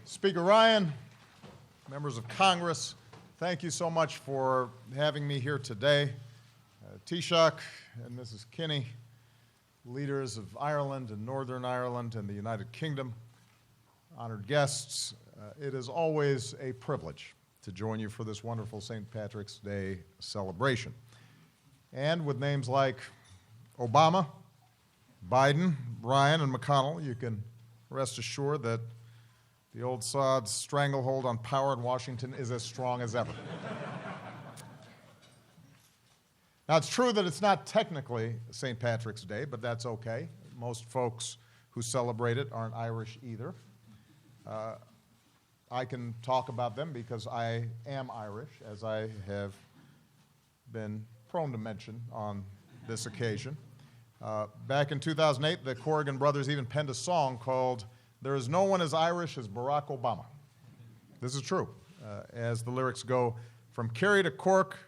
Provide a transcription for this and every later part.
Speaker Ryan, members of Congress, thank you so much for having me here today. Taoiseach and Mrs. Kinney, leaders of Ireland and Northern Ireland and the United Kingdom, honored guests, it is always a privilege to join you for this wonderful St. Patrick's Day celebration. And with names like Obama, Biden, Ryan, and McConnell, you can rest assured that the old sod's stranglehold on power in Washington is as strong as ever. Now, it's true that it's not technically St. Patrick's Day, but that's okay. Most folks who celebrate it aren't Irish either. I can talk about them because I am Irish, as I have been prone to mention on this occasion. Back in 2008, the Corrigan brothers even penned a song called "There is No One as Irish as Barack Obama." This is true. As the lyrics go, from Kerry to Cork,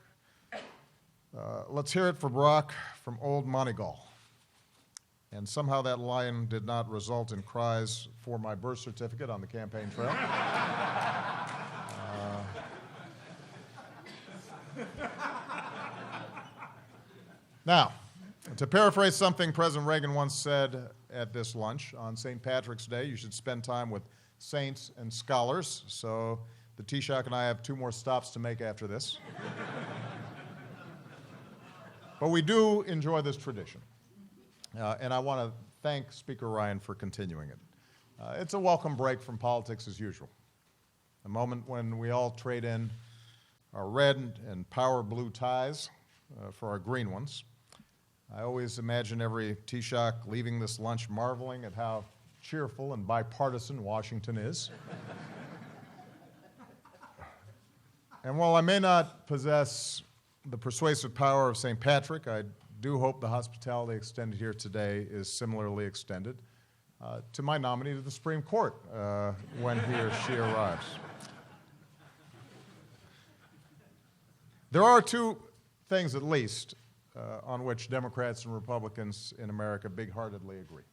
let's hear it for Barack from old Moneygall. And somehow that line did not result in cries for my birth certificate on the campaign trail. Now, to paraphrase something President Reagan once said at this lunch, on St. Patrick's Day, you should spend time with saints and scholars. So the Taoiseach and I have 2 more stops to make after this. But we do enjoy this tradition. And I want to thank Speaker Ryan for continuing it. It's a welcome break from politics as usual. A moment when we all trade in our red and power blue ties for our green ones. I always imagine every Taoiseach leaving this lunch marveling at how cheerful and bipartisan Washington is. And while I may not possess the persuasive power of St. Patrick, I do hope the hospitality extended here today is similarly extended to my nominee to the Supreme Court when he or she arrives. There are 2 things at least on which Democrats and Republicans in America big-heartedly agree.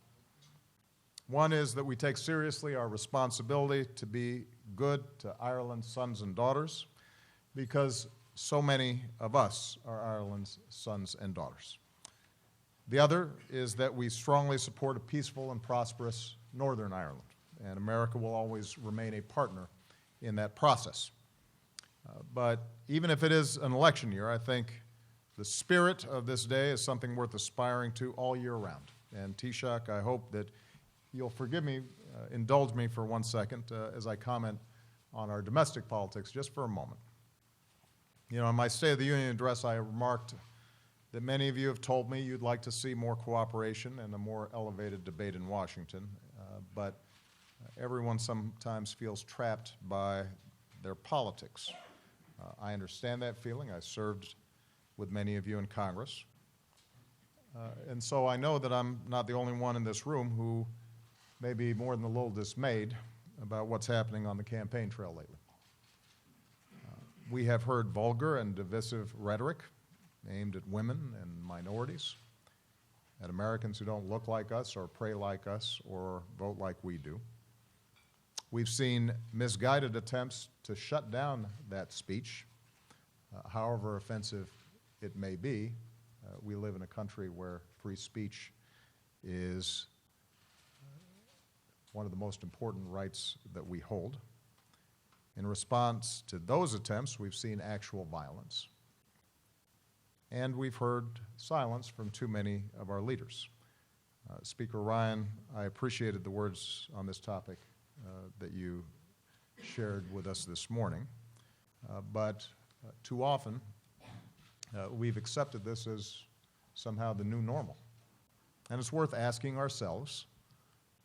One is that we take seriously our responsibility to be good to Ireland's sons and daughters, because so many of us are Ireland's sons and daughters. The other is that we strongly support a peaceful and prosperous Northern Ireland, and America will always remain a partner in that process. But even if it is an election year, I think the spirit of this day is something worth aspiring to all year round. And Taoiseach, I hope that you'll forgive me, indulge me for 1 second as I comment on our domestic politics just for a moment. You know, in my State of the Union address, I remarked that many of you have told me you'd like to see more cooperation and a more elevated debate in Washington, but everyone sometimes feels trapped by their politics. I understand that feeling. I served with many of you in Congress. And so I know that I'm not the only one in this room who may be more than a little dismayed about what's happening on the campaign trail lately. We have heard vulgar and divisive rhetoric aimed at women and minorities, at Americans who don't look like us or pray like us or vote like we do. We've seen misguided attempts to shut down that speech, however offensive it may be. We live in a country where free speech is one of the most important rights that we hold. In response to those attempts, we've seen actual violence. And we've heard silence from too many of our leaders. Speaker Ryan, I appreciated the words on this topic that you shared with us this morning, but too often we've accepted this as somehow the new normal. And it's worth asking ourselves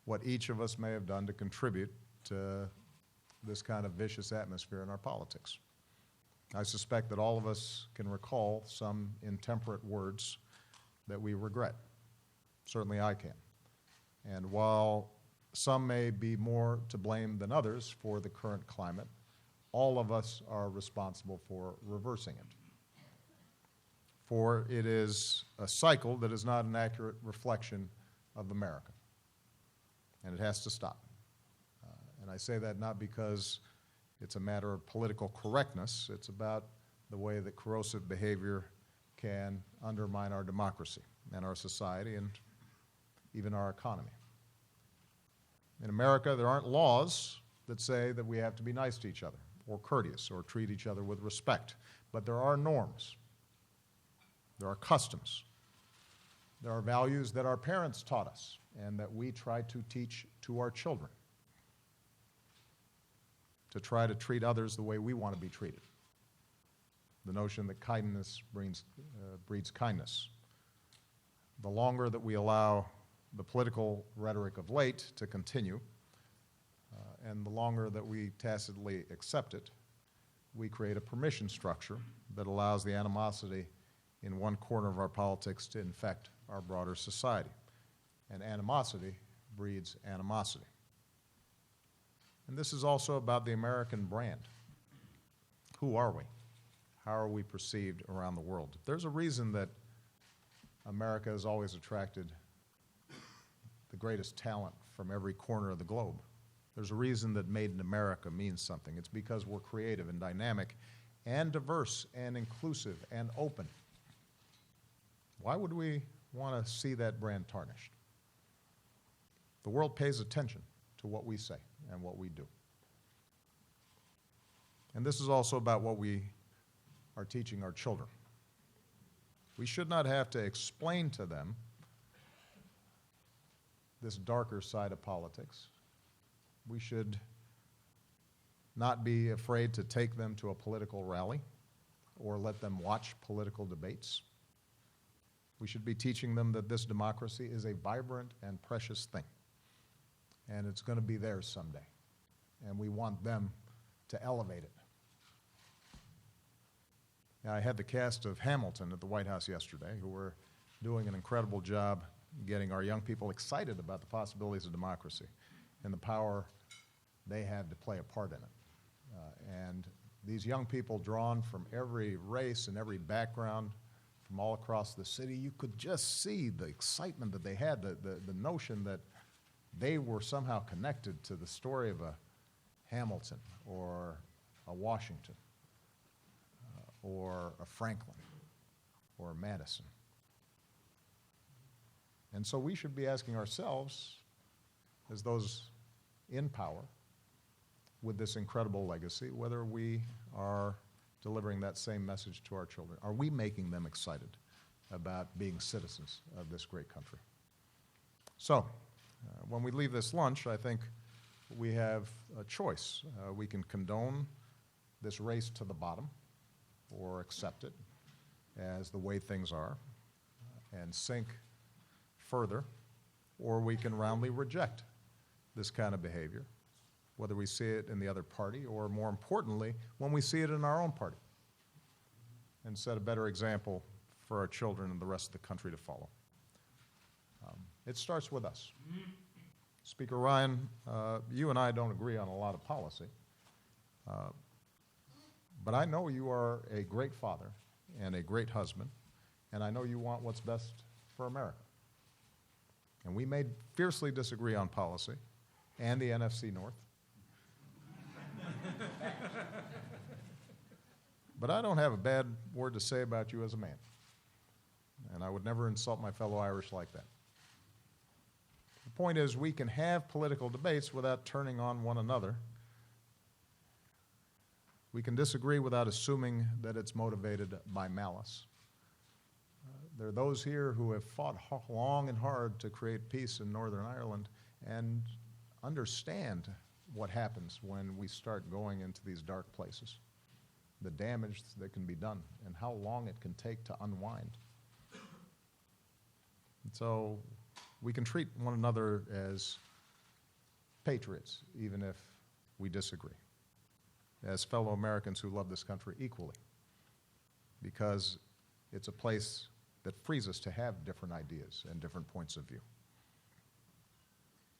what each of us may have done to contribute to this kind of vicious atmosphere in our politics. I suspect that all of us can recall some intemperate words that we regret. Certainly I can. And while some may be more to blame than others for the current climate, all of us are responsible for reversing it. For it is a cycle that is not an accurate reflection of America. And it has to stop. And I say that not because it's a matter of political correctness. It's about the way that corrosive behavior can undermine our democracy and our society and even our economy. In America, there aren't laws that say that we have to be nice to each other or courteous or treat each other with respect. But there are norms. There are customs. There are values that our parents taught us and that we try to teach to our children, to try to treat others the way we want to be treated. The notion that kindness breeds kindness. The longer that we allow the political rhetoric of late to continue, and the longer that we tacitly accept it, we create a permission structure that allows the animosity in one corner of our politics to infect our broader society. And animosity breeds animosity. And this is also about the American brand. Who are we? How are we perceived around the world? There's a reason that America has always attracted the greatest talent from every corner of the globe. There's a reason that Made in America means something. It's because we're creative and dynamic and diverse and inclusive and open. Why would we want to see that brand tarnished? The world pays attention to what we say and what we do. And this is also about what we are teaching our children. We should not have to explain to them this darker side of politics. We should not be afraid to take them to a political rally or let them watch political debates. We should be teaching them that this democracy is a vibrant and precious thing, and it's going to be theirs someday, and we want them to elevate it. Now, I had the cast of Hamilton at the White House yesterday, who were doing an incredible job getting our young people excited about the possibilities of democracy and the power they have to play a part in it. And these young people, drawn from every race and every background from all across the city, you could just see the excitement that they had, the notion that they were somehow connected to the story of a Hamilton or a Washington or a Franklin or a Madison. And so we should be asking ourselves, as those in power with this incredible legacy, whether we are delivering that same message to our children. Are we making them excited about being citizens of this great country? So, when we leave this lunch, I think we have a choice. We can condone this race to the bottom or accept it as the way things are and sink further, or we can roundly reject this kind of behavior, whether we see it in the other party or, more importantly, when we see it in our own party, and set a better example for our children and the rest of the country to follow. It starts with us. Speaker Ryan, you and I don't agree on a lot of policy, but I know you are a great father and a great husband, and I know you want what's best for America. And we may fiercely disagree on policy and the NFC North. But I don't have a bad word to say about you as a man. And I would never insult my fellow Irish like that. The point is, we can have political debates without turning on one another. We can disagree without assuming that it's motivated by malice. There are those here who have fought long and hard to create peace in Northern Ireland and understand what happens when we start going into these dark places, the damage that can be done, and how long it can take to unwind. And so we can treat one another as patriots, even if we disagree, as fellow Americans who love this country equally, because it's a place that frees us to have different ideas and different points of view.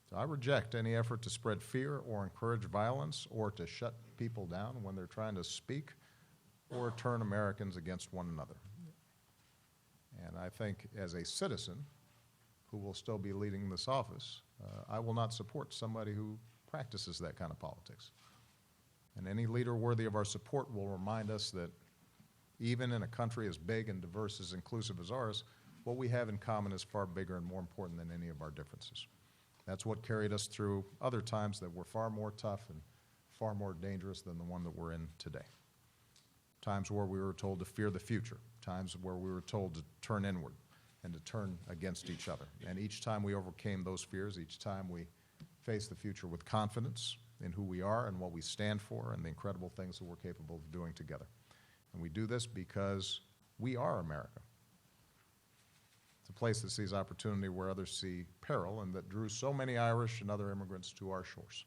So I reject any effort to spread fear or encourage violence or to shut people down when they're trying to speak or turn Americans against one another. And I think as a citizen who will still be leading this office, I will not support somebody who practices that kind of politics. And any leader worthy of our support will remind us that even in a country as big and diverse, as inclusive as ours, what we have in common is far bigger and more important than any of our differences. That's what carried us through other times that were far more tough and far more dangerous than the one that we're in today. Times where we were told to fear the future, times where we were told to turn inward and to turn against each other. And each time we overcame those fears, each time we faced the future with confidence in who we are and what we stand for and the incredible things that we're capable of doing together. And we do this because we are America. It's a place that sees opportunity where others see peril and that drew so many Irish and other immigrants to our shores.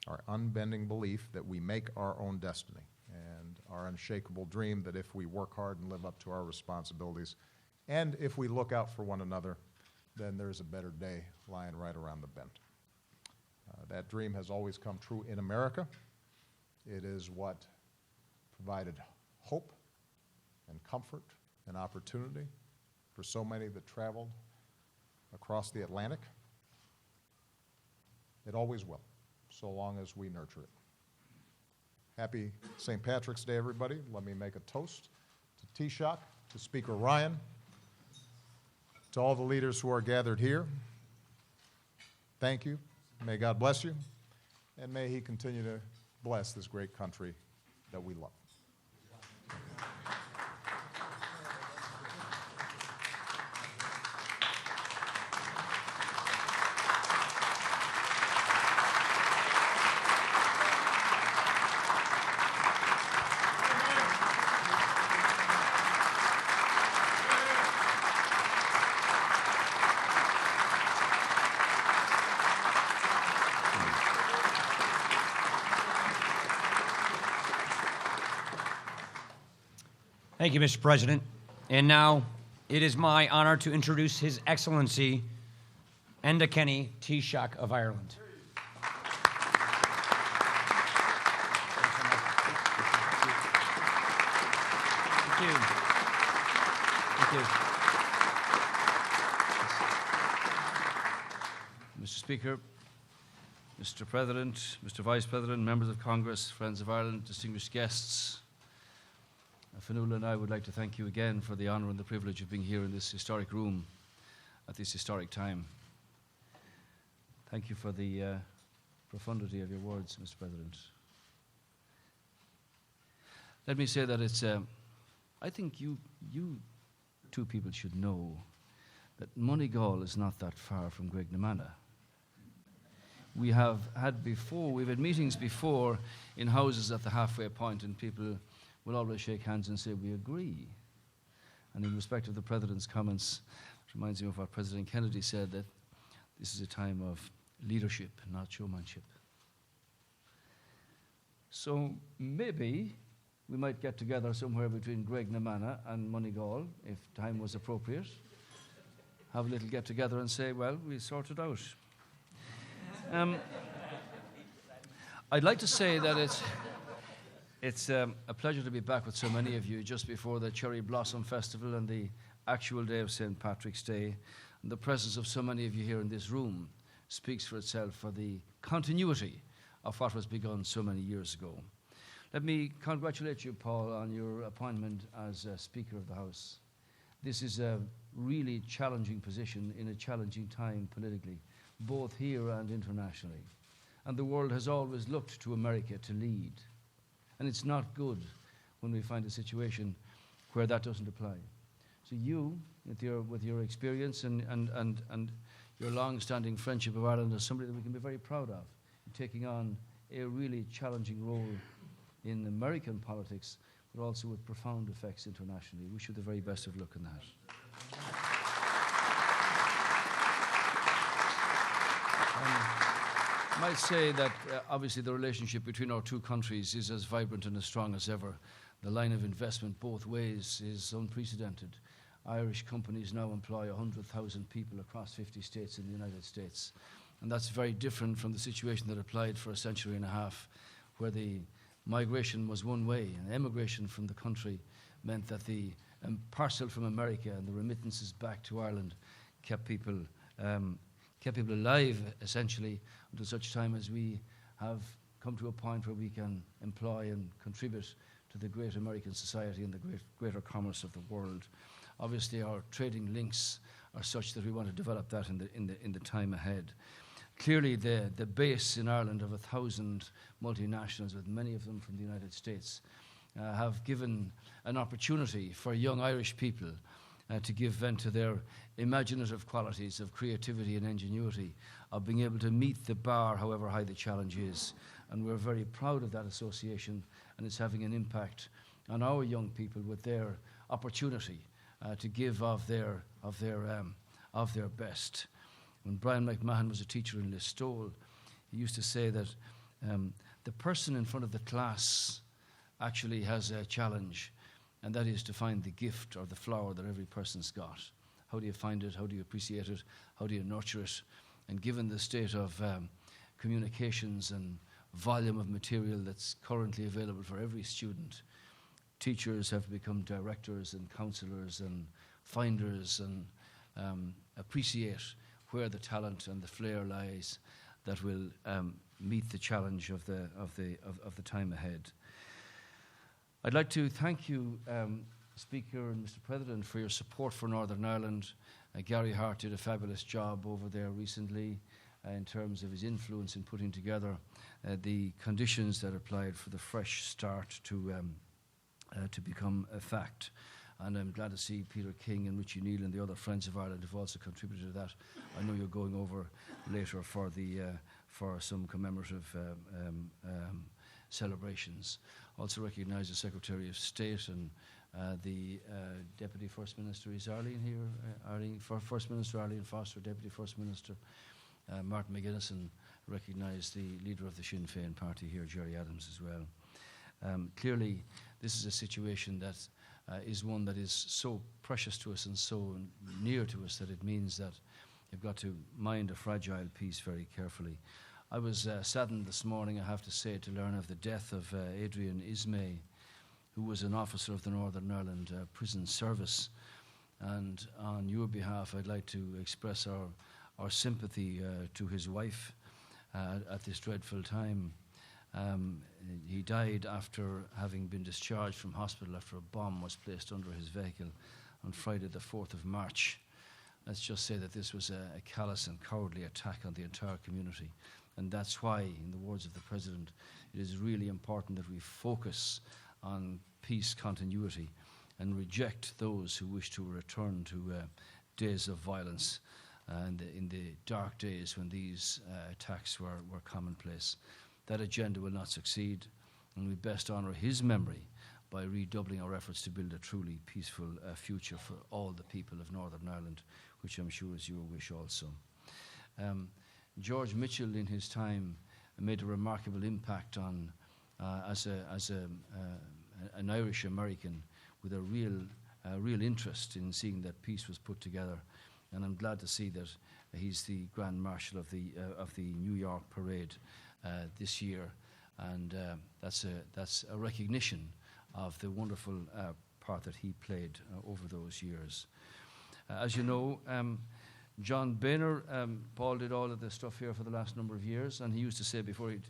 Our unbending belief that we make our own destiny and our unshakable dream that if we work hard and live up to our responsibilities and if we look out for one another, then there's a better day lying right around the bend. That dream has always come true in America. It is what provided hope and comfort and opportunity for so many that traveled across the Atlantic. It always will, so long as we nurture it. Happy St. Patrick's Day, everybody. Let me make a toast to Taoiseach, to Speaker Ryan, to all the leaders who are gathered here. Thank you. May God bless you, and may He continue to bless this great country that we love. Thank you, Mr. President. And now it is my honor to introduce His Excellency Enda Kenny, Taoiseach of Ireland. Thank you. Thank you. Mr. Speaker, Mr. President, Mr. Vice President, members of Congress, friends of Ireland, distinguished guests, Fionnuala and I would like to thank you again for the honour and the privilege of being here in this historic room at this historic time. Thank you for the profundity of your words, Mr. President. Let me say that it's, I think you two people should know that Moneygall is not that far from Graiguenamanagh. We've had meetings before in houses at the halfway point, and people will always shake hands and say, we agree. And in respect of the President's comments, it reminds me of what President Kennedy said, that this is a time of leadership, not showmanship. So maybe we might get together somewhere between Graiguenamanagh and Moneygall, if time was appropriate, have a little get together and say, well, we sorted out. I'd like to say that it's a pleasure to be back with so many of you just before the Cherry Blossom Festival and the actual day of St. Patrick's Day. And the presence of so many of you here in this room speaks for itself for the continuity of what was begun so many years ago. Let me congratulate you, Paul, on your appointment as Speaker of the House. This is a really challenging position in a challenging time politically, both here and internationally. And the world has always looked to America to lead. And it's not good when we find a situation where that doesn't apply. So you, with your experience and your long-standing friendship of Ireland, is somebody that we can be very proud of, in taking on a really challenging role in American politics, but also with profound effects internationally. We wish you the very best of luck in that. I might say that obviously the relationship between our two countries is as vibrant and as strong as ever. The line of investment both ways is unprecedented. Irish companies now employ 100,000 people across 50 states in the United States. And that's very different from the situation that applied for a century and a half, where the migration was one way, and emigration from the country meant that the parcel from America and the remittances back to Ireland kept people kept people alive, essentially, until such time as we have come to a point where we can employ and contribute to the great American society and the greater commerce of the world. Obviously, our trading links are such that we want to develop that in the time ahead. Clearly, the base in Ireland of 1,000 multinationals, with many of them from the United States, have given an opportunity for young Irish people to give vent to their imaginative qualities of creativity and ingenuity, of being able to meet the bar however high the challenge is. And we're very proud of that association, and it's having an impact on our young people with their opportunity to give of their best. When Brian McMahon was a teacher in Listowel, he used to say that the person in front of the class actually has a challenge, and that is to find the gift or the flower that every person's got. How do you find it? How do you appreciate it? How do you nurture it? And given the state of communications and volume of material that's currently available for every student, teachers have become directors and counselors and finders and appreciate where the talent and the flair lies that will meet the challenge of the time ahead. I'd like to thank you, Speaker and Mr. President, for your support for Northern Ireland. Gary Hart did a fabulous job over there recently in terms of his influence in putting together the conditions that applied for the fresh start to become a fact. And I'm glad to see Peter King and Richie Neal and the other Friends of Ireland have also contributed to that. I know you're going over later for some commemorative celebrations. Also recognise the Secretary of State and the Deputy First Minister. Is Arlene here? First Minister Arlene Foster, Deputy First Minister Martin McGuinness, and recognise the leader of the Sinn Féin party here, Gerry Adams, as well. Clearly, this is a situation that is one that is so precious to us and so near to us that it means that you've got to mind a fragile piece very carefully. I was saddened this morning, I have to say, to learn of the death of Adrian Ismay, who was an officer of the Northern Ireland Prison Service. And on your behalf, I'd like to express our sympathy to his wife at this dreadful time. He died after having been discharged from hospital after a bomb was placed under his vehicle on Friday the 4th of March. Let's just say that this was a callous and cowardly attack on the entire community. And that's why, in the words of the President, it is really important that we focus on peace continuity and reject those who wish to return to days of violence in the dark days when these attacks were commonplace. That agenda will not succeed, and we best honour his memory by redoubling our efforts to build a truly peaceful future for all the people of Northern Ireland, which I'm sure is your wish also. George Mitchell, in his time, made a remarkable impact on as an Irish American with a real interest in seeing that peace was put together, and I'm glad to see that he's the Grand Marshal of the New York Parade this year, and that's a recognition of the wonderful part that he played over those years. As you know, John Boehner, Paul did all of this stuff here for the last number of years, and he used to say when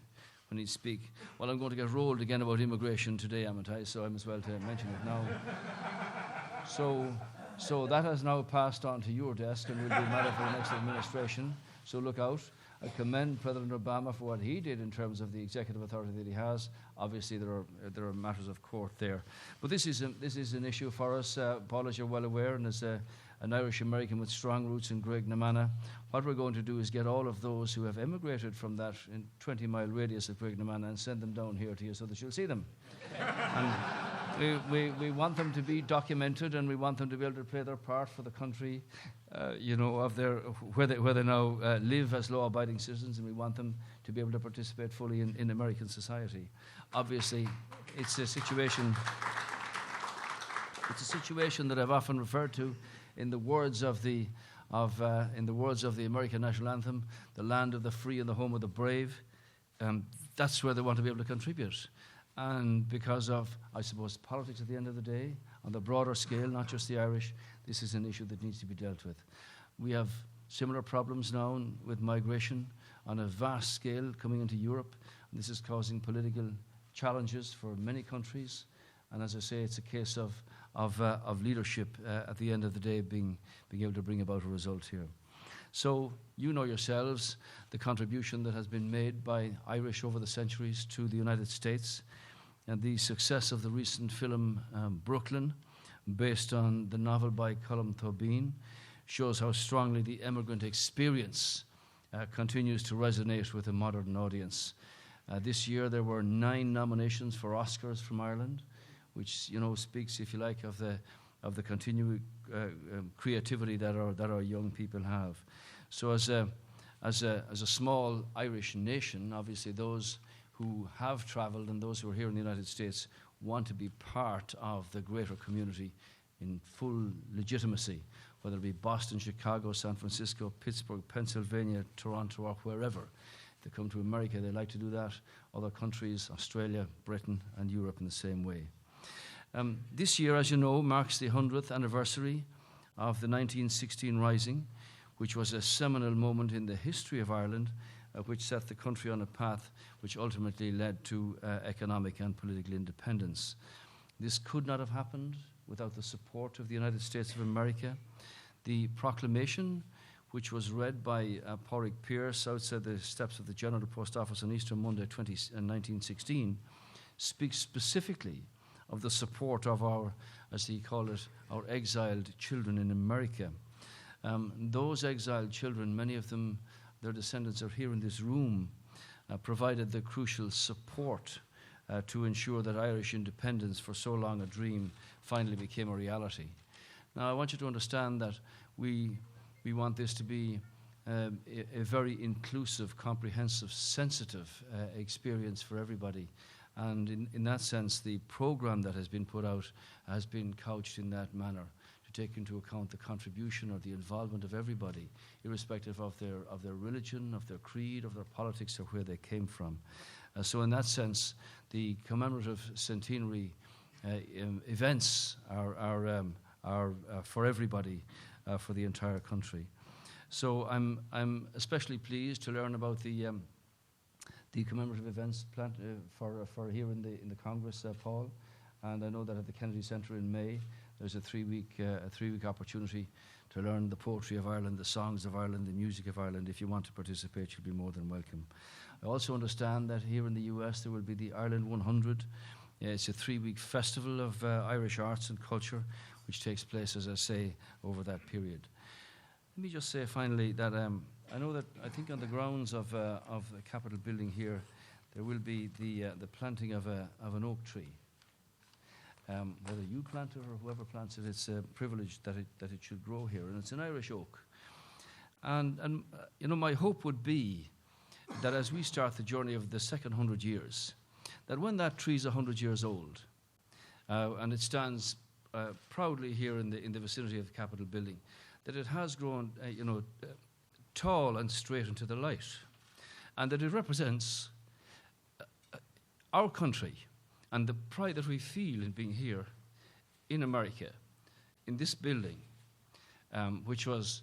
he'd speak, well, I'm going to get rolled again about immigration today, haven't I? So I might as well mention it now. So that has now passed on to your desk and will be a matter for the next administration. So look out. I commend President Obama for what he did in terms of the executive authority that he has. Obviously, there are matters of court there, but this is an issue for us, Paul, as you're well aware, and as an Irish American with strong roots in Graiguenamanagh. What we're going to do is get all of those who have emigrated from that 20-mile radius of Graiguenamanagh and send them down here to you so that you'll see them. And we want them to be documented, and we want them to be able to play their part for the country, of where they now live as law-abiding citizens, and we want them to be able to participate fully in American society. Obviously, it's a situation that I've often referred to in the words of the American national anthem, "The land of the free and the home of the brave." That's where they want to be able to contribute. And because of, I suppose, politics at the end of the day, on the broader scale, not just the Irish, this is an issue that needs to be dealt with. We have similar problems now with migration on a vast scale coming into Europe. And this is causing political challenges for many countries. And as I say, it's a case of leadership at the end of the day being able to bring about a result here. So you know yourselves the contribution that has been made by Irish over the centuries to the United States, and the success of the recent film Brooklyn, based on the novel by Colm Tóibín, shows how strongly the immigrant experience continues to resonate with a modern audience. This year there were 9 nominations for Oscars from Ireland, which speaks, if you like, of the continued creativity that our young people have. So as a small Irish nation, obviously those who have travelled and those who are here in the United States want to be part of the greater community in full legitimacy, whether it be Boston, Chicago, San Francisco, Pittsburgh, Pennsylvania, Toronto, or wherever. If they come to America, they like to do that. Other countries, Australia, Britain, and Europe in the same way. This year, as you know, marks the 100th anniversary of the 1916 Rising, which was a seminal moment in the history of Ireland, which set the country on a path which ultimately led to economic and political independence. This could not have happened without the support of the United States of America. The proclamation, which was read by Pádraig Pearse outside the steps of the General Post Office on Easter Monday 1916, speaks specifically of the support of our, as he called it, our exiled children in America. Those exiled children, many of them, their descendants are here in this room, provided the crucial support to ensure that Irish independence, for so long a dream, finally became a reality. Now, I want you to understand that we want this to be a very inclusive, comprehensive, sensitive experience for everybody. And in that sense, the program that has been put out has been couched in that manner, to take into account the contribution or the involvement of everybody, irrespective of their religion, of their creed, of their politics, or where they came from. So in that sense, the commemorative centenary events are for everybody, for the entire country. So I'm especially pleased to learn about the commemorative events planned for here in the Congress, Paul. And I know that at the Kennedy Centre in May, there's a three-week opportunity to learn the poetry of Ireland, the songs of Ireland, the music of Ireland. If you want to participate, you'll be more than welcome. I also understand that here in the US there will be the Ireland 100. It's a 3-week festival of Irish arts and culture, which takes place, as I say, over that period. Let me just say finally that I know that I think on the grounds of the Capitol building here, there will be the planting of an oak tree. Whether you plant it or whoever plants it, it's a privilege that it should grow here, and it's an Irish oak. And my hope would be that as we start the journey of the second 100 years, that when that tree is 100 years old, and it stands proudly here in the vicinity of the Capitol building, that it has grown, tall and straight into the light, and that it represents our country and the pride that we feel in being here in America, in this building, which was,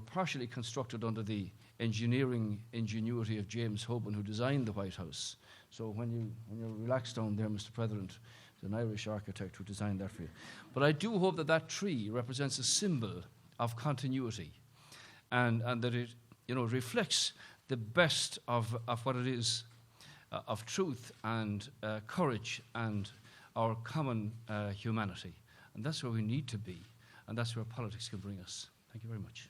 partially constructed under the engineering ingenuity of James Hoban, who designed the White House. So when you're relaxed down there, Mr. President, it's an Irish architect who designed that for you. But I do hope that tree represents a symbol of continuity, and that it, reflects the best of what it is, of truth and courage and our common humanity. And that's where we need to be, and that's where politics can bring us. Thank you very much.